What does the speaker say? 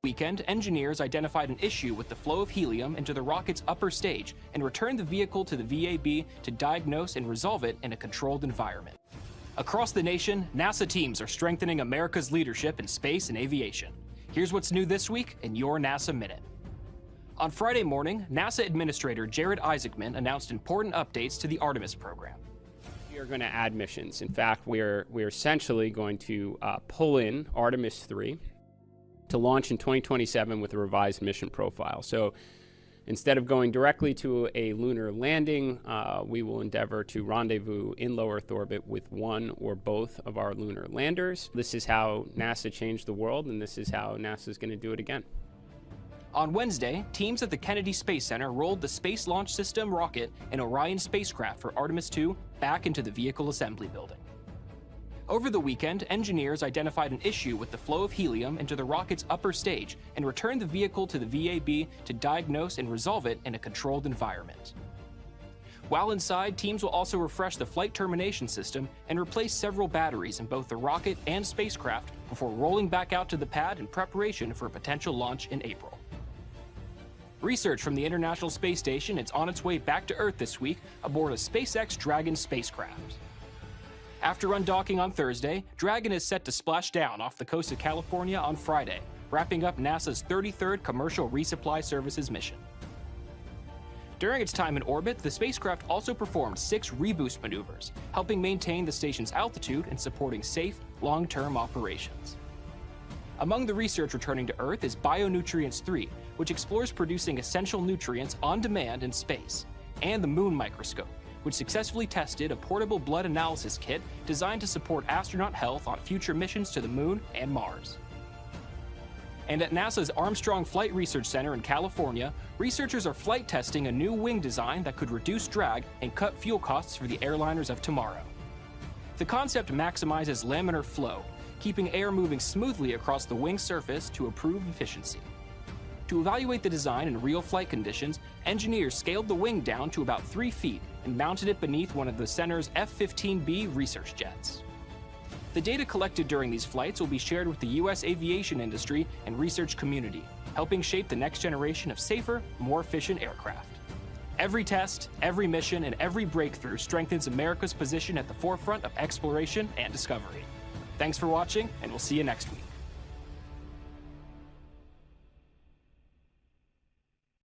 weekend, engineers identified an issue with the flow of helium into the rocket's upper stage and returned the vehicle to the VAB to diagnose and resolve it in a controlled environment. Across the nation, NASA teams are strengthening America's leadership in space and aviation. Here's what's new this week in your NASA Minute. On Friday morning, NASA Administrator Jared Isaacman announced important updates to the Artemis program. We are going to add missions. In fact, we're essentially going to pull in Artemis II to launch in 2027 with a revised mission profile. So instead of going directly to a lunar landing, we will endeavor to rendezvous in low Earth orbit with one or both of our lunar landers. This is how NASA changed the world, and this is how NASA is going to do it again. On Wednesday, teams at the Kennedy Space Center rolled the Space Launch System rocket and Orion spacecraft for Artemis II back into the vehicle assembly building. Over the weekend, engineers identified an issue with the flow of helium into the rocket's upper stage and returned the vehicle to the VAB to diagnose and resolve it in a controlled environment. While inside, teams will also refresh the flight termination system and replace several batteries in both the rocket and spacecraft before rolling back out to the pad in preparation for a potential launch in April. Research from the International Space Station is on its way back to Earth this week aboard a SpaceX Dragon spacecraft. After undocking on Thursday, Dragon is set to splash down off the coast of California on Friday, wrapping up NASA's 33rd Commercial Resupply Services mission. During its time in orbit, the spacecraft also performed 6 reboost maneuvers, helping maintain the station's altitude and supporting safe, long-term operations. Among the research returning to Earth is Bionutrients 3, which explores producing essential nutrients on demand in space, and the Moon Microscope, which successfully tested a portable blood analysis kit designed to support astronaut health on future missions to the Moon and Mars. And at NASA's Armstrong Flight Research Center in California, researchers are flight testing a new wing design that could reduce drag and cut fuel costs for the airliners of tomorrow. The concept maximizes laminar flow, keeping air moving smoothly across the wing surface to improve efficiency. To evaluate the design in real flight conditions, engineers scaled the wing down to about 3 feet and mounted it beneath one of the center's F-15B research jets. The data collected during these flights will be shared with the U.S. aviation industry and research community, helping shape the next generation of safer, more efficient aircraft. Every test, every mission, and every breakthrough strengthens America's position at the forefront of exploration and discovery. Thanks for watching, and we'll see you next week.